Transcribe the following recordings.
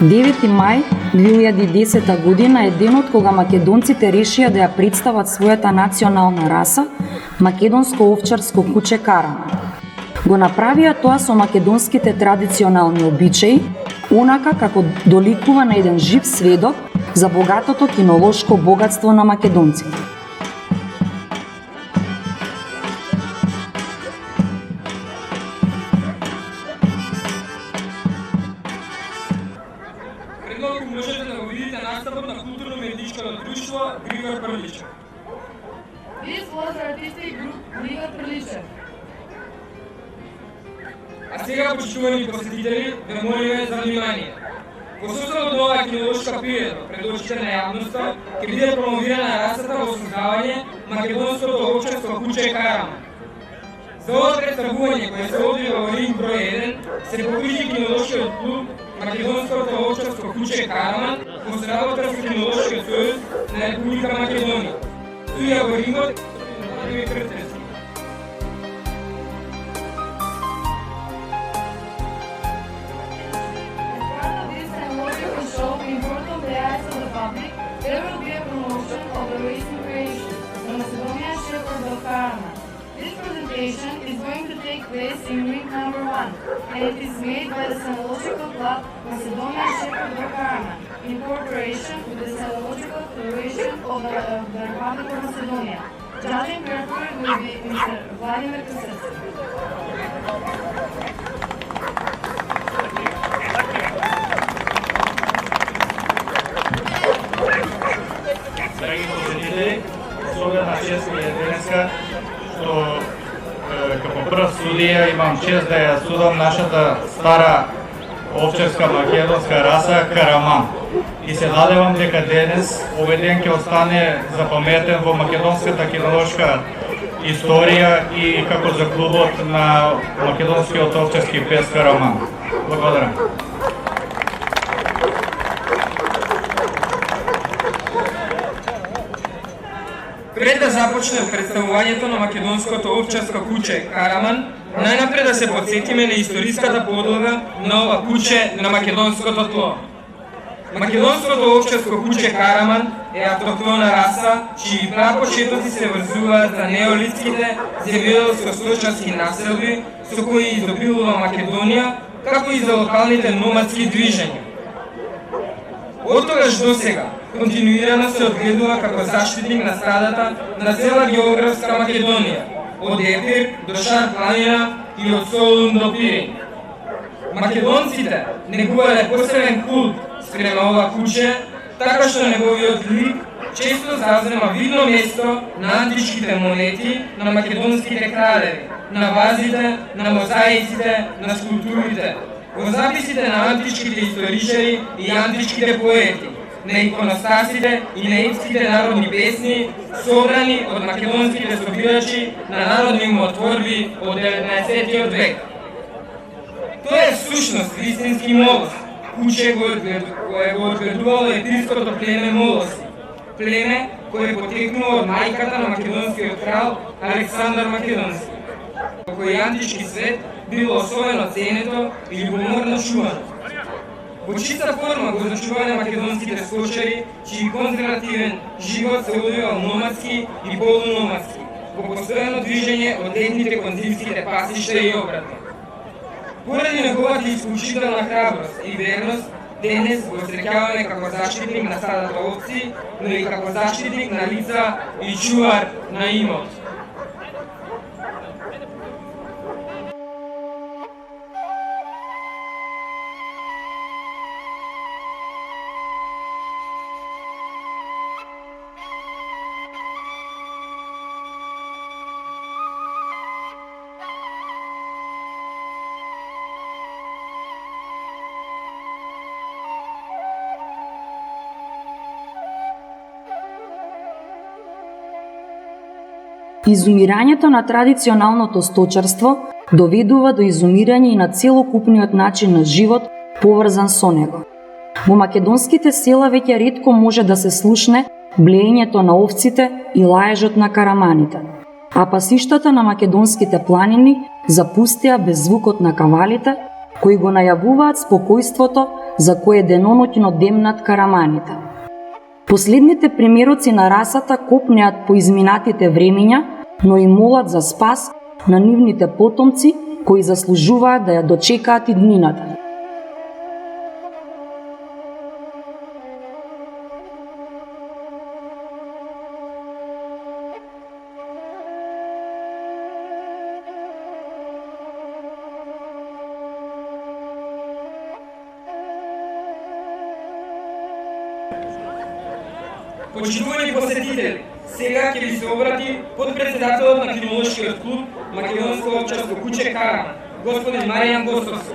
9 мај 2010 година е денот кога македонците решија да ја представат својата национална раса, македонско овчарско куче Караман. Го направија тоа со македонските традиционални обичаи, онака како доликува на еден жив сведок за богатото кинолошко богатство на македонците. Предлагам можете да го видите наставот на културно-медичкото друштво Григор Прличев. This was artistic group Grigor Prličev. А сега, почитувани посетители, ве молиме за внимание. Во составот на оваа кинолошка приредба пред очите на јавноста ќе биде промовирана расата во создавање македонското овчарско куче Караман. За ова представување кое се одвива во ринг број 1 се покружи кинолошкиот клуб Македонското овчарско куче Караман во соработа со Кинолошкиот сојуз на Република Македонија. Туја во рингот Владимир Крстевски. There will be a promotion of the recent creation, the Macedonian Shepherd of Karama. This presentation is going to take place in ring number 1, and it is made by the Senological Club Macedonian Shepherd of Karama, in cooperation with the Senological Federation of the Republic of Macedonia. Judging referee will be Mr. Vladimir Krstevski. Драги посетители, особена чест ми е денеска, што како прв судија имам чест да ја судам нашата стара овчарска македонска раса Караман. И се надевам дека денес овој ден ќе остане запаметен во македонската кинолошка историја и како за клубот на македонскиот овчарски пес Караман. Благодарам. Пред да започнем представувањето на македонското овчарско куче Караман, најнапред да се подсетиме на историската подлога на ова куче на македонското тло. Македонското овчарско куче Караман е автохтона раса, чии прапочетоци се врзуваат за неолитските земјоделско-сточарски населби со кои изобилува Македонија, како и за локалните номадски движења. Од тогаш до сега, континуирано се одгледува како заштитник на стадата на цела географска Македонија, од Епир до Шар планина и од Солун до Пирин. Македонците негувале посебен култ спрема ова куче, така што неговиот лик често зазема видно место на античките монети на македонските кралеви, на вазите, на мозаиците, на скулптурите, во записите на античките историчари и античките поети, на иконостасите и на епските народни песни, собрани од македонските собирачи на народни умотворби од 19 век. Тоа е всушност вистински молос, куче кое го одгледувало епирското племе молоси, племе кое потекнува од мајката на македонскиот крал Александар Македонски, во кој антички свет било особено ценето и љубоморно чувано. Во чиста форма го зачувале македонските скочари, чиј конзервативен живот се одвивал номадски и полуномадски, во постојано движење од летните кон зимските пасишта и обратно. Поради неговата исклучителна храброст и верност, денес го среќаваме како заштитник на стадата овци, но и како заштитник на лица и чувар на имот. Изумирањето на традиционалното сточарство доведува до изумирање и на целокупниот начин на живот поврзан со него. Во македонските села веќе ретко може да се слушне блеењето на овците и лаежот на караманите, а пасиштата на македонските планини запустеа без звукот на кавалите, кои го најавуваат спокојството за кој е деноноќно демнат караманите. Последните примероци на расата копнеат по изминатите времиња, но и молат за спас на нивните потомци кои заслужуваат да ја дочекаат иднината. Почитувани посетители, сега ќе ви се обрати подпредседателот на кинолошкиот клуб Македонско овчарско куче Караман, господин Маријан Гостовски.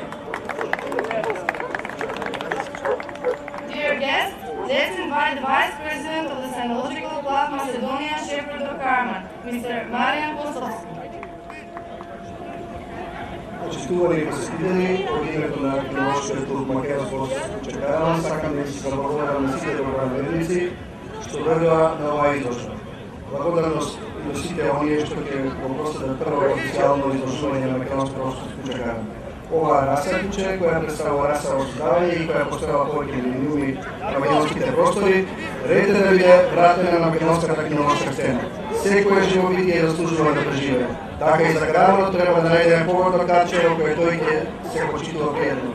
Dear guests, let's invite the Vice President of the Cynological Club Macedonia Shepherd of Karaman, Mr. Marijan Kostovski. Почитувани посетители, од името на кинолошкиот клуб Македонско овчарско куче Караман, сакам да ви се заблагодарам на сите доброволници што дојдоа на оваа изложба. Благодарност и на сите оние што ќе го простат прво официјално изложување на Македонско овчарско куче Караман. Оваа раса куче, која представува раса од создавање и која поставува повеќе минуми на македонските простори, ред да биде вратена на македонската кинолошка сцена. Секој живобитие заслужува да преживее. Така и за Караманот треба да најде погодно каче во кое тој ќе се почитува пријатно.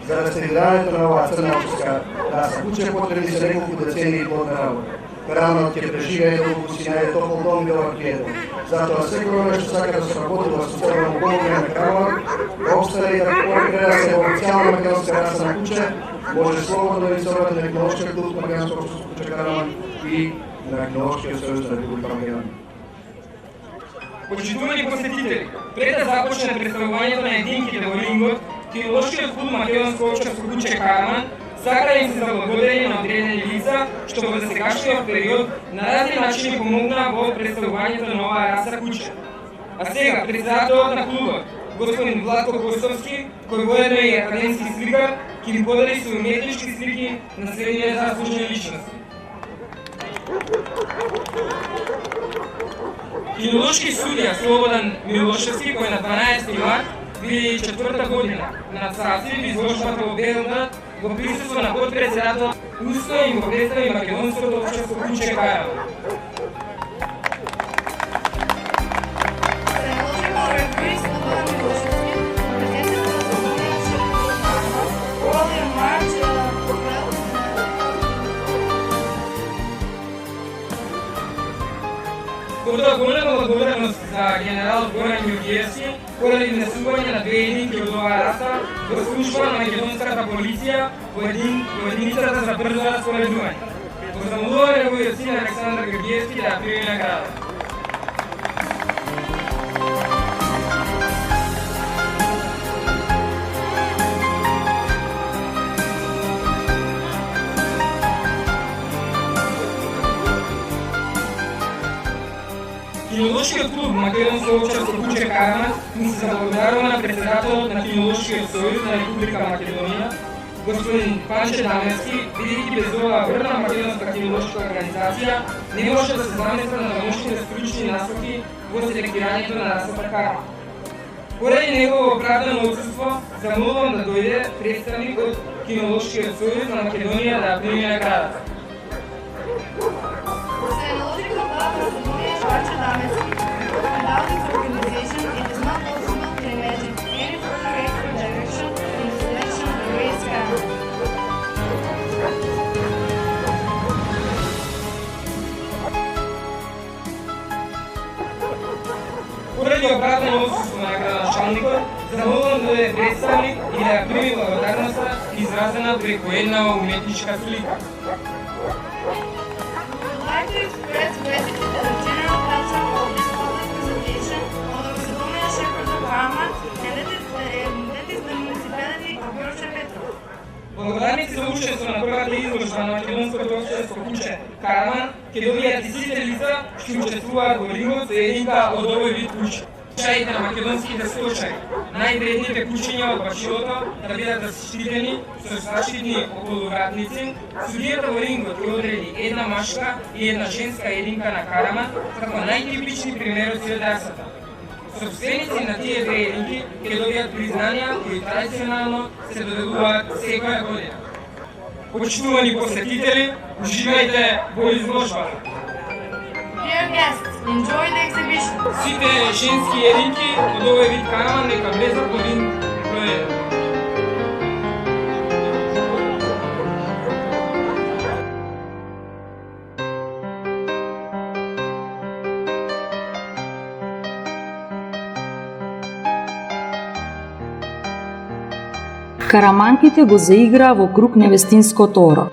За рестарирањето на оваа црна овчарска раса куче потребни се неколку децении плодна работа. Караманот ќе преживее доколку си најде топол дом и добар пријател. Затоа секој оној што сака да се работи во социјално помогне на Караманот, да обстане и да покрена се во официјална македонска раса на куче, може слободно да ви се обрати на кинолошкиот клуб Македонско овчарско куче Караман и на Кинолошкиот сојуз на Република Македонија. Почитувани посетители, пред да започне представувањето на единките во рингот, кинолошкиот клуб Македонско овчарско куче Караман сака да им се заблагодари на одредени лица што во досегашниот период на разни начини помогнаа во представувањето на оваа раса куче. А сега председателот на клубот, господин Владко Костовски, кој воедно е и академски сликар, ќе ви подели со уметнички слики на следните заслужени личности. Кинолошки судија Слободан Милошевски, кој на 12 март 2004 година на Цаци во изложбата во Белград во присуство на подпредседател устно им го представи Македонското овчарско куче Караман. Cynological referee Slobodan Miloševski, presented to the Macedonia Shepherd of Karaman, early on March 12th. Тоа голема благодарност за генерал Горан Јургиевски поради внесување на две единки од оваа раса во служба на македонската полиција во единицата за брзо распоредување. Позамолува неговиот син Александар Јургиевски да ја прими награда. Кинолошкиот клуб Македонско овчарско куче Караман му се заблагодарува на председателот на Кинолошкиот сојуз на Република Македонија, господин Панче Дамевски, бидејќи без оваа врна македонска кинолошка организација не може да се замесва на научните стручни насоки во селектирањето на расата Караман. Поради негово оправдано отсутство, замолувам да дојде представник од Кинолошкиот сојуз на Македонија да ја прими наградата. Cynological Club Macedonia Pанче Дамевски, without its organization, it is not possible to imagine any further expert direction in the selection of the race Karaman. Поради оправдано отсутство на градоначалникот, замолувам да дојде представник и да ја прими благодарноста изразена преку една уметничка слика. I'd like to express gratitude to the General Council for this public presentation of the Macedonia Shepherd of Karaman and that is the municipality of Гороше Петров. Благодарници за учество на првата изложба на Македонското овчарско куче Караман ќе добијат и сите лица што учествуваат во рингот со единка од овој вид куче. Чаите на македонските сточари, највредните кучиња од башилото да бидат заштитени со заштитни околувратници, судијата во рингот ќе одреди една машка и една женска единка на Караман како најтипични примероци од расата. Собственици на тие две единки ќе добијат признанија кои традиционално се доделуваат секоја година. Почитувани посетители, уживајте во изложбата. Dear guests, enjoy the exhibition. Сите женски единки од овој вид караман нека влезат во един проект. Караманките го заиграа во круг невестинското оро.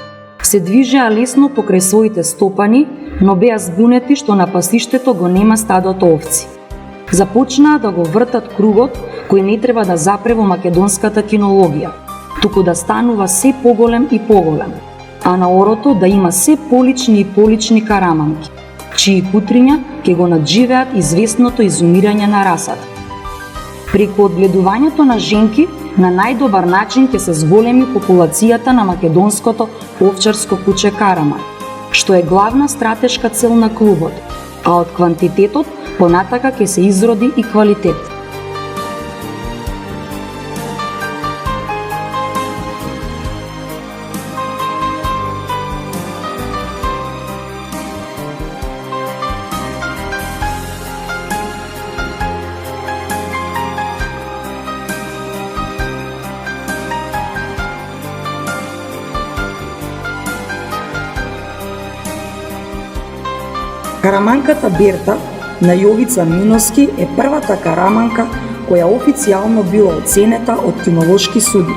Се движеа лесно покрај своите стопани, но беа збунети што на пасиштето го нема стадото овци. Започнаа да го вртат кругот кој не треба да запре во македонската кинологија, туку да станува се поголем и поголем, а на орото да има се полични и полични караманки, чии кутриња ќе го надживеат известното изумирање на расата. Преку одгледувањето на женки, на најдобар начин ќе се зголеми популацијата на македонското овчарско куче Караман, што е главна стратешка цел на клубот, а од квантитетот понатака ќе се изроди и квалитет. Караманката Берта на Јовица Миноски е првата караманка која официјално била оценета од кинолошки судии.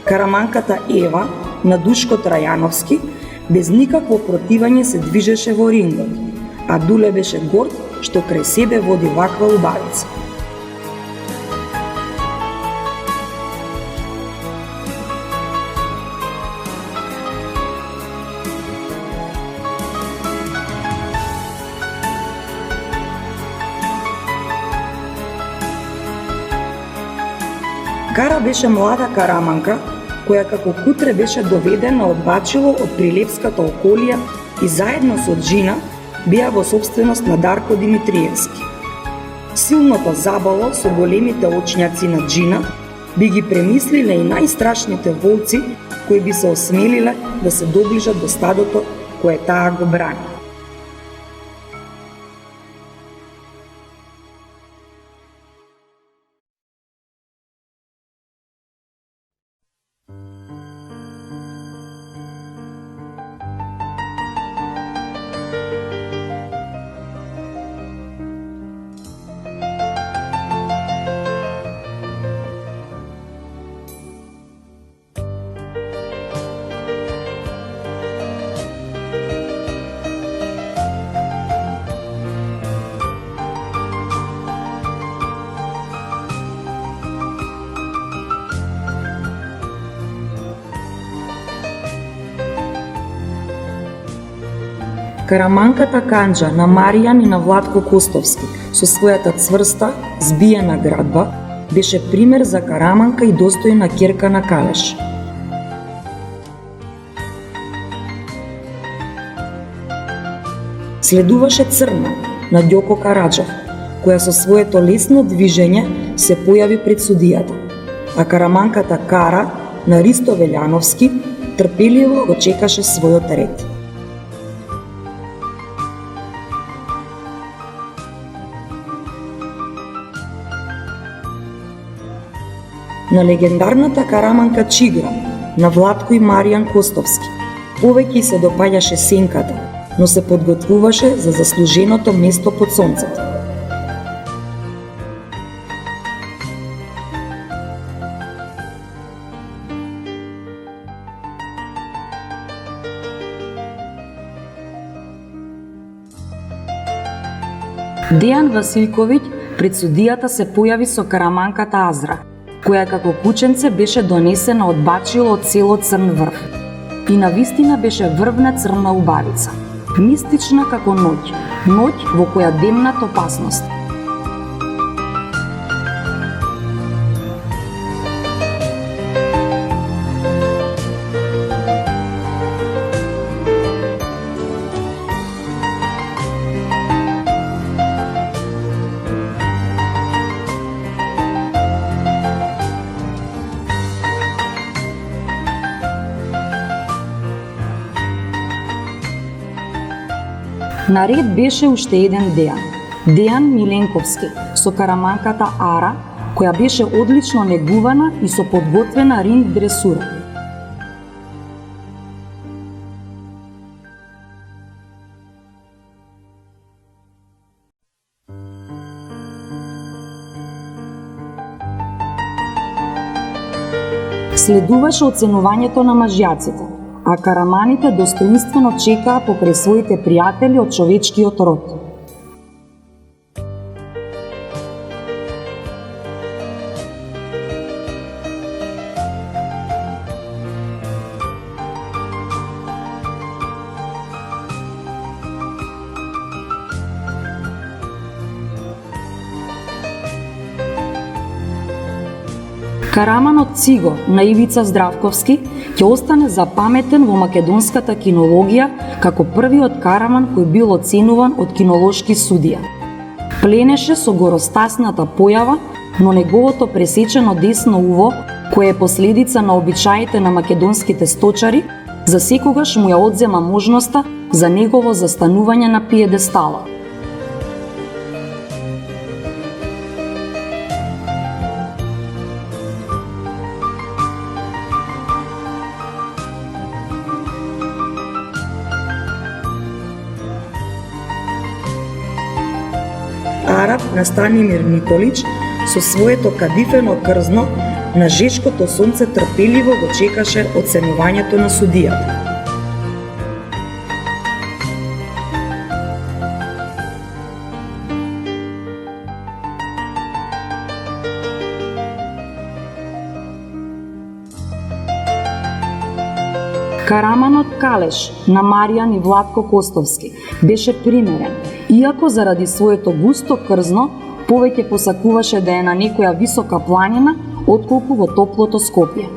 Караманката Ева на Душко Трајановски без никакво противање се движеше во рингот, а Дуле беше горд што крај себе води ваква убавица. Кара беше млада караманка, која како кутре беше доведена од Бачево од Прилепската околија и заедно со Джина беа во собственост на Дарко Димитриевски. Силното забало со големите очњаци на Джина би ги премислиле и најстрашните волци кои би се осмелиле да се доближат до стадото кое таа го брани. Караманката Канџа на Маријан и на Владко Костовски со својата цврста, збиена градба беше пример за караманка и достојна ќерка на Калеш. Следуваше Црна на Ѓоко Караџов, која со своето лесно движење се појави пред судијата, а караманката Кара на Ристо Велјановски трпеливо го чекаше својот ред. На легендарната караманка Чигра на Владко и Маријан Костовски повеќе се допаѓаше сенката, но се подготвуваше за заслуженото место под сонцето. Дејан Василковиќ Пред судијата се појави со караманката Азра, која како кученце беше донесена од бачило од село Црн врв. И навистина беше врвна црна убавица, мистична како ноќ, ноќ во која демнат опасност. Наред беше уште еден Дејан Миленковски со караманката Ара, која беше одлично негувана и со подготвена ринг дресура. Следуваше оценувањето на мажјаците, а караманите достоинствено чекаа покрај своите пријатели од човечкиот род. Караманот Циго на Ивица Здравковски ќе остане запаметен во македонската кинологија како првиот караман кој бил оценуван од кинолошки судија. Пленеше со горостасната појава, но неговото пресечено десно уво, кое е последица на обичаите на македонските сточари, за секогаш му ја одзема можноста за негово застанување на пиедестала. Араб на Станимир Николич со своето кадифено крзно на жешкото сонце трпеливо го чекаше оценувањето на судијата. Караманот Калеш на Маријан и Владко Костовски беше примерен, иако заради своето густо крзно повеќе посакуваше да е на некоја висока планина отколку во топлото Скопје.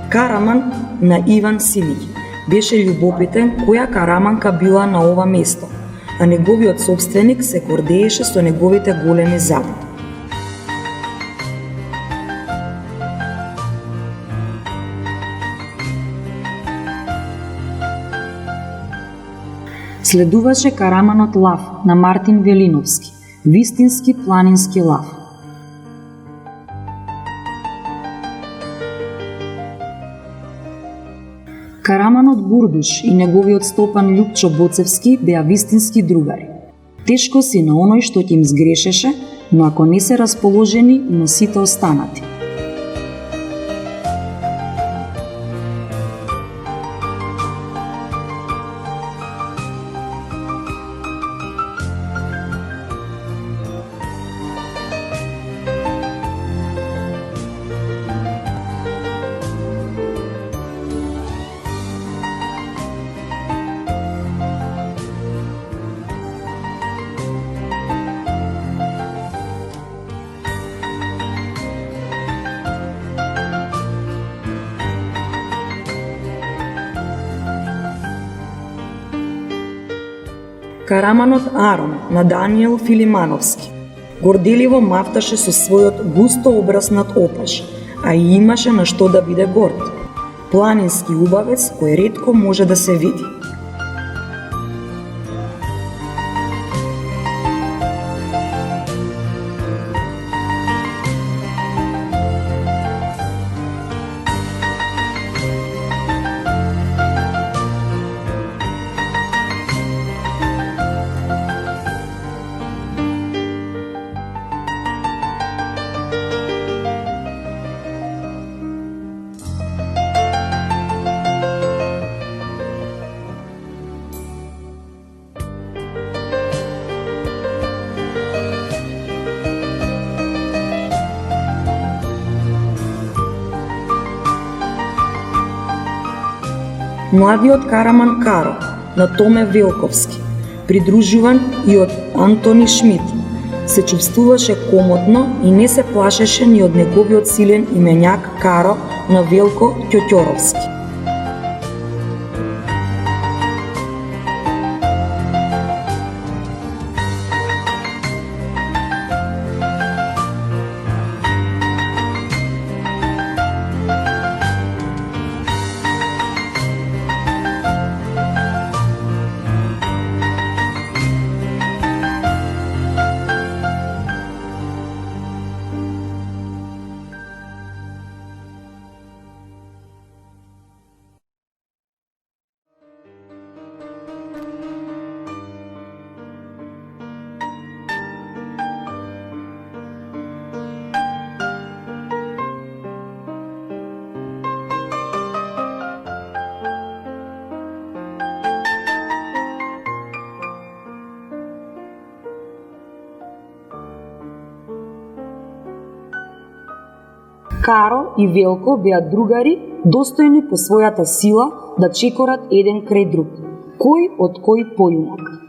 Караман на Иван Симиќ беше љубопитен која караманка била на ова место, а неговиот сопственик се гордееше со неговите големи зади. Следуваше караманот Лав на Мартин Велиновски, вистински планински лав. Караманот Бурдуш и неговиот стопан Љупчо Боцевски беа вистински другари. Тешко си на оној што ќе им сгрешеше, но ако не се расположени, но сите останати. Караманот Арон на Даниел Филимановски горделиво мафташе со својот густо обраснат опаш, а и имаше на што да биде горд. Планински убавец кој ретко може да се види. Младиот Караман Каро на Томе Велковски, придружуван и од Антони Шмид, се чувствуваше комотно и не се плашеше ни од неговиот силен имењак Каро на Велко Ќоќоровски. Каро и Велко беа другари, достојни по својата сила да чекорат еден крај друг. Кој од кој појунак?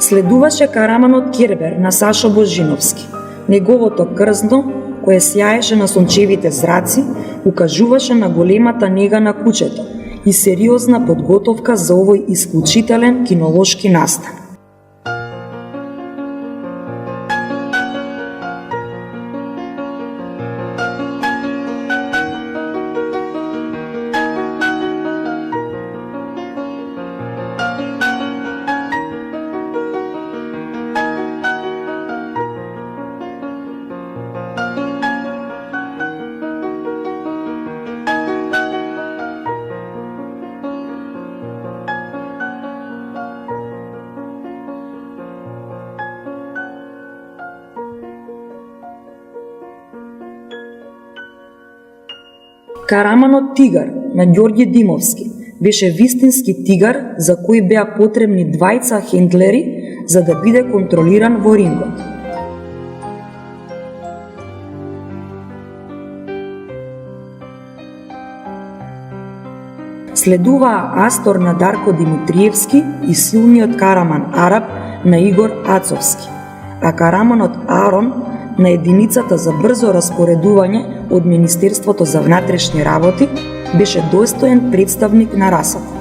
Следуваше Караманот Кербер на Сашо Божиновски. Неговото крзно, кое сјаеше на сончевите зраци, укажуваше на големата нега на кучето и сериозна подготовка за овој исклучителен кинолошки настан. Караманот Тигар на Ѓорѓе Димовски беше вистински тигар за кој беа потребни двајца хендлери за да биде контролиран во рингот. Следуваа Астор на Дарко Димитриевски и силниот Караман Араб на Игор Ацовски, а Караманот Арон на единицата за брзо распоредување од Министерството за внатрешни работи беше достоен представник на расата.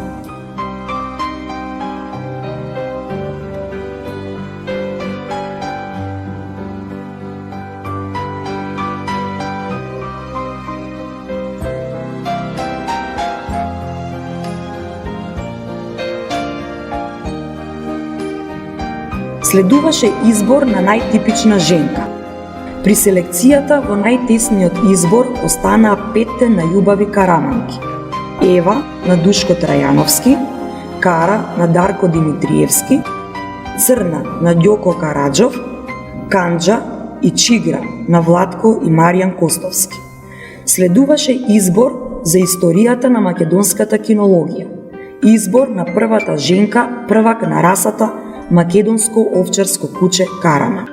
Следуваше избор на најтипична женка. При селекцијата во најтесниот избор останаа 5 најубави караманки. Ева на Душко Трајановски, Кара на Дарко Димитриевски, Црна на Ѓоко Караджов, Канџа и Чигра на Владко и Маријан Костовски. Следуваше избор за историјата на македонската кинологија. Избор на првата женка, првак на расата македонско овчарско куче Караман.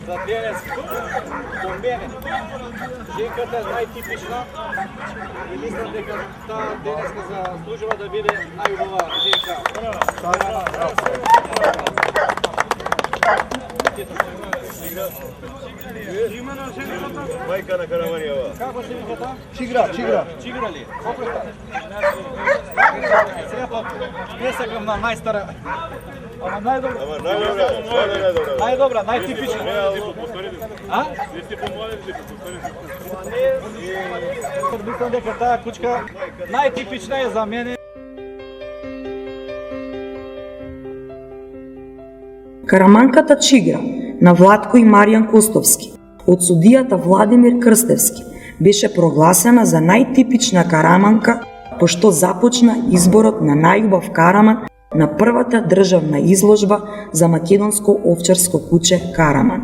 За денес, по мене, женката е најтипична и мислам дека таа денеска заслужува да биде најубава женка. Мајка на Караманијава. Како се виката? Чигра. Чигра ли? Колко е таа? Сега пак, не сакам на најстара. Ама најдобра. Најдобра, Најдобра, најтипична. А? Мислам дека таа кучка најтипична е за мене. Караманката Чигра на Владко и Маријан Костовски од судијата Владимир Крстевски беше прогласена за најтипична караманка, пошто започна изборот на најубав караман на првата државна изложба за македонско овчарско куче Караман.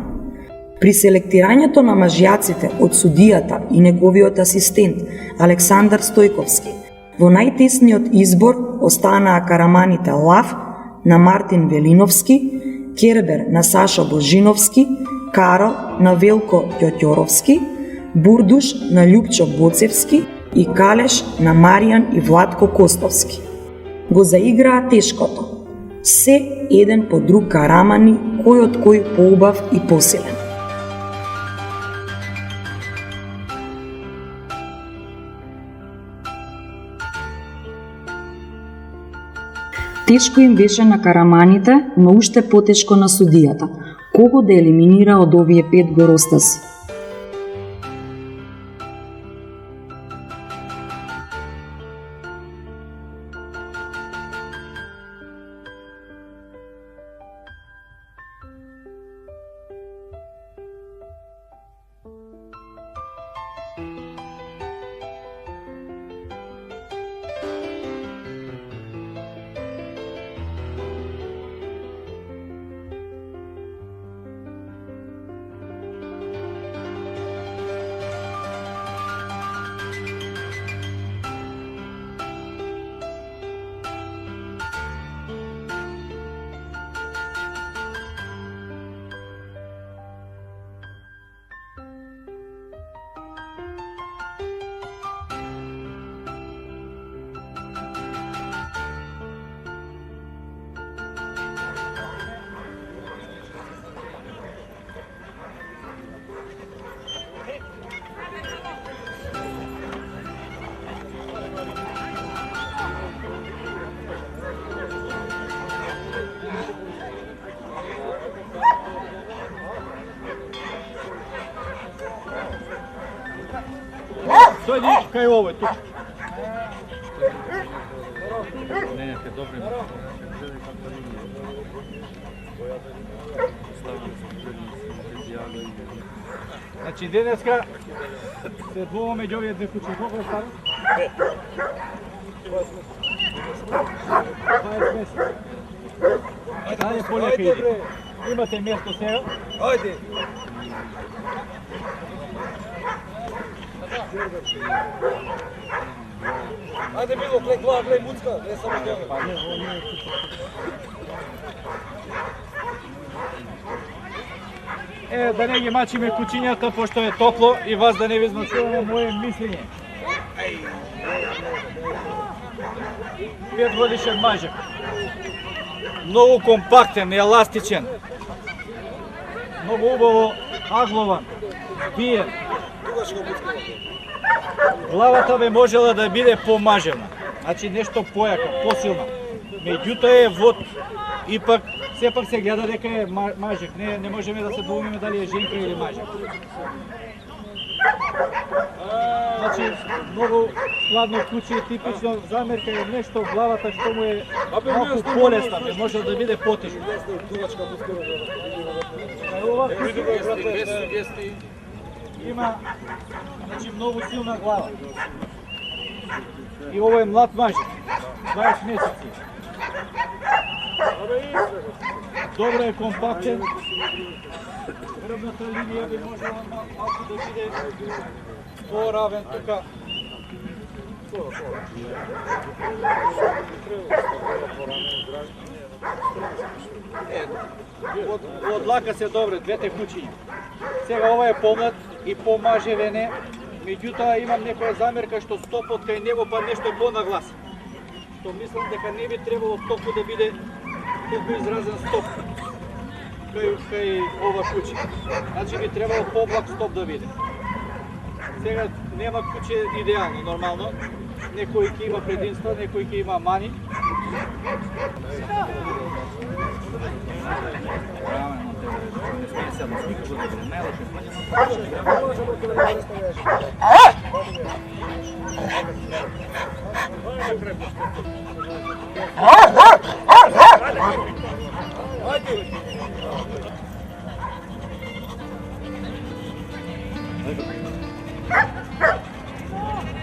При селектирањето на мажјаците од судијата и неговиот асистент Александар Стојковски, во најтесниот избор останаа караманите Лав на Мартин Велиновски, Кербер на Сашо Божиновски, Карл на Велко Ѓоќоровски, Бурдуш на Љупчо Боцевски и Калеш на Маријан и Владко Костовски. Го заиграа тешкото. Се еден по друг карамани, кој од кој поубав и посилен. Тешко им беше на караманите, но уште потешко на судијата. Кого да елиминира од овие 5 горостаси? Дојди кај овој тук. Не, добри. Значи денеска се двома меѓу овие две кучи. Колку е старо? 20 месеци. Ајде полека иди. Имате место сега. Ајде. Ајде било гледа, гледа муцка, не само гледа. Да не ги мачиме кучињата, пошто е топло и вас да не ви износуваме моје мислење. 5 годишен мажек. Многу компактен, еластичен. Многу убаво аглован, биен. Главата бе можела да биде помажена, значи нешто појака, посилна. Меѓутоа е вод, ипак, сепак се гледа дека е мажек, не можеме да се доумиме дали е женка или мажек. Значи, многу складно куче, типично замерка е нешто в главата што му е малку полесна, не може да биде потежно. Ова куче има многу силна глава. И ово е млад мажик, 20 месеци. Добро е компактен. Грбната линија би можела малку да биде поравен тука. Од лака се добре, двете кучиња. Сега ова е помлад и помажевене, меѓутоа имам некоја замерка што стопот кај него па нешто понаглас. Што мислам дека не би требало толку да биде толку изразен стоп кај ова куче. Значи би требало поблаг стоп да биде. Сега нема куче идеално, нормално. Некој ќе има предимства, некој ќе има мани.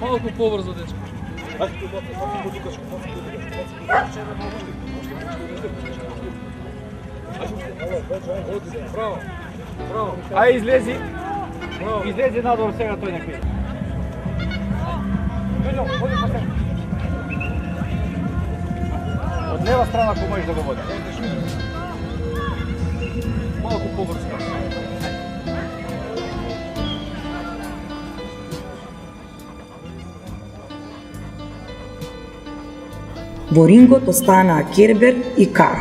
Малко побрзо, дечко. Браво. Браво. Ај излези. Излези надвор сега тој некој. Од лева страна ако можеш да го водиш. Малко побрзо. Во рингот останаа Кербер и Кар.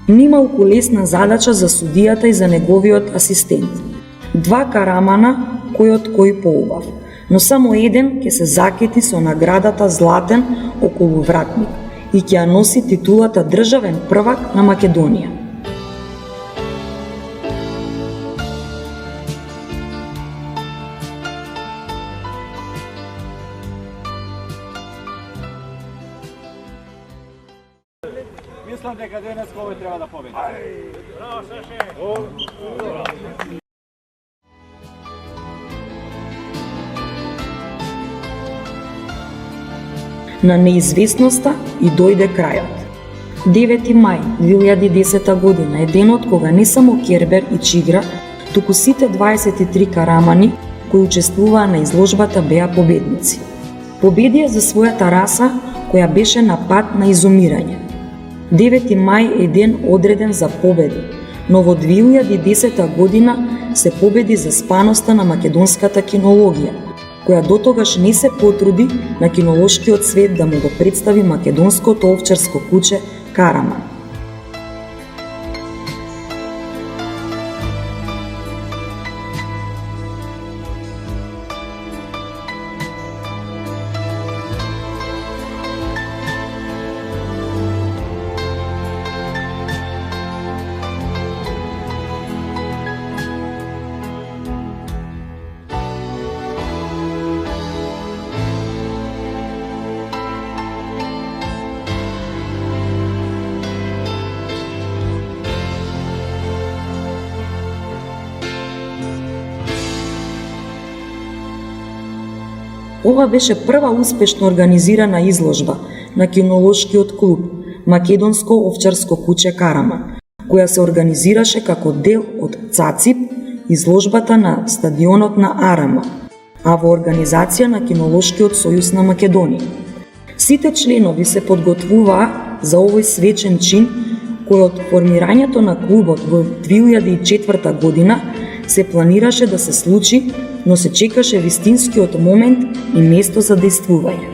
Нималку лесна задача за судијата и за неговиот асистент. Два карамана, кој од кој поубав, но само еден ќе се закети со наградата Златен околу вратник и ќе ја носи титулата државен првак на Македонија. Мислам дека денес овој треба да победи. Браво, Саше! На неизвестноста и дојде крајот. 9 мај 2010 година е денот кога не само Кербер и Чигра, туку сите 23 карамани кои учествуваа на изложбата беа победници. Победија за својата раса која беше на пат на изумирање. 9 мај е ден одреден за победи, но во 2010 година се победи за спаноста на македонската кинологија, која дотогаш не се потруди на кинолошкиот свет да му го представи македонското овчарско куче Караман. Ова беше прва успешно организирана изложба на кинолошкиот клуб Македонско овчарско куче Караман, која се организираше како дел од ЦАЦИП, изложбата на стадионот на Арама, а во организација на Кинолошкиот сојуз на Македонија. Сите членови се подготвуваа за овој свечен чин, кој од формирањето на клубот во 2004 година се планираше да се случи, но се чекаше вистинскиот момент и место за действување.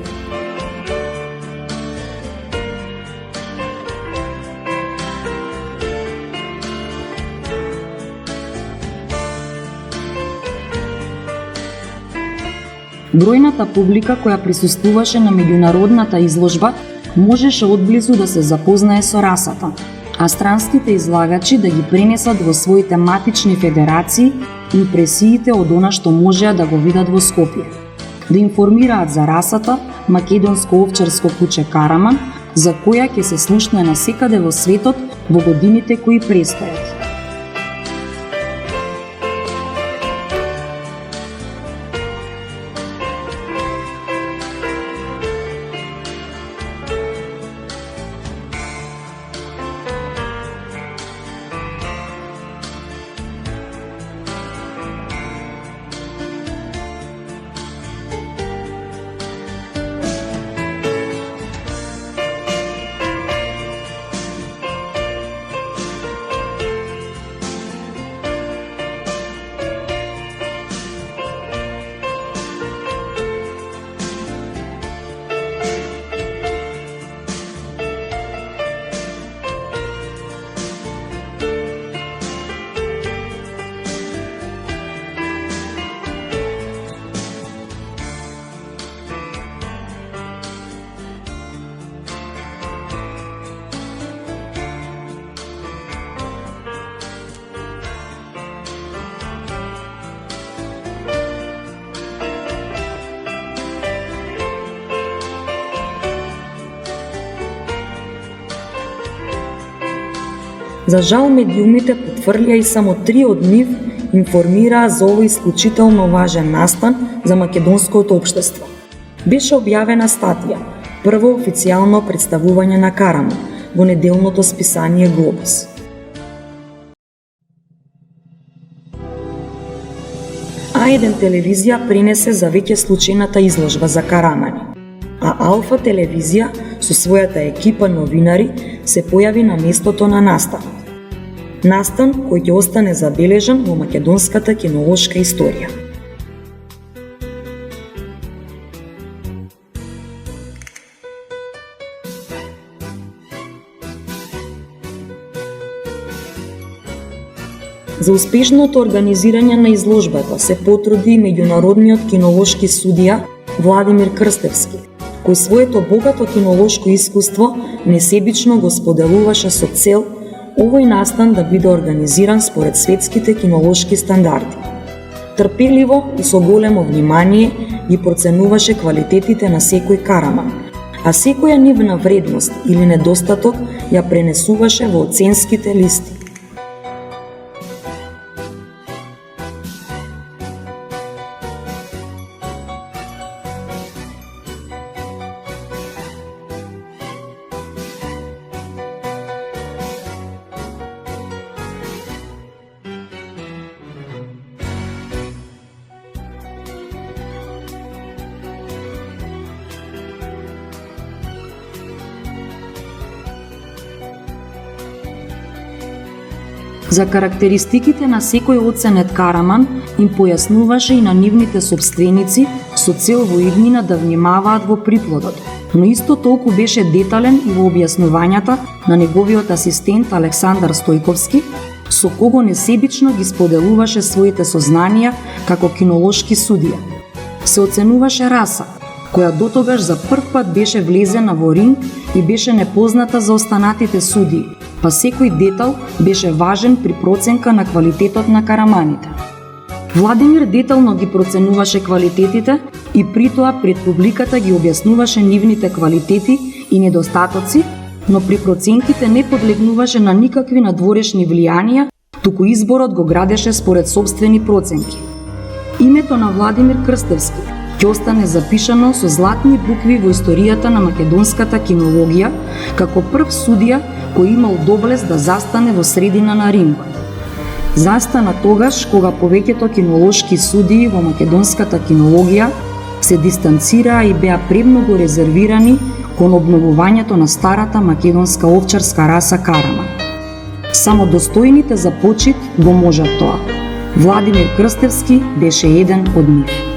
Бројната публика која присуствуваше на меѓународната изложба можеше одблизу да се запознае со расата, а странските излагачи да ги пренесат во своите матични федерации импресиите од она што можеа да го видат во Скопје. Да информираат за расата македонско овчарско куче Караман, за која ќе се слушне насекаде во светот во годините кои престојат. За жал, медиумите потврлија и само 3 од нив информираа за овој исклучително важен настан за македонското општество. Беше објавена статија, прво официјално представување на Караман во неделното списание Глобус. А1 телевизија пренесе за веќе случајната изложба за Карамани, а Алфа телевизија со својата екипа новинари се појави на местото на настанот. Настан кој ќе остане забележан во македонската кинолошка историја. За успешното организирање на изложбата се потруди меѓународниот кинолошки судија Владимир Крстевски, кој своето богато кинолошко искуство несебично го споделуваше со цел овој настан да биде организиран според светските кинолошки стандарди. Трпеливо и со големо внимание ги проценуваше квалитетите на секој Караман, а секоја нивна вредност или недостаток ја пренесуваше во оценските листи. За карактеристиките на секој оценет Караман им појаснуваше и на нивните сопственици со цел во иднина да внимаваат во приплодот, но исто толку беше детален и во објаснувањата на неговиот асистент Александар Стојковски, со кого несебично ги споделуваше своите сознанија како кинолошки судија. Се оценуваше раса, која дотогаш за прв пат беше влезена во ринг и беше непозната за останатите судии, па секој детал беше важен при проценка на квалитетот на Караманите. Владимир детално ги проценуваше квалитетите и при тоа пред публиката ги објаснуваше нивните квалитети и недостатоци, но при проценките не подлегнуваше на никакви надворешни влијанија, туку изборот го градеше според сопствени проценки. Името на Владимир Крстевски ќе остане запишано со златни букви во историјата на македонската кинологија како прв судија кој имал доблест да застане во средина на рингот. Застана тогаш кога повеќето кинолошки судии во македонската кинологија се дистанцираа и беа премногу резервирани кон обновувањето на старата македонска овчарска раса Караман. Само достојните за почит го можат тоа. Владимир Крстевски беше еден од нив.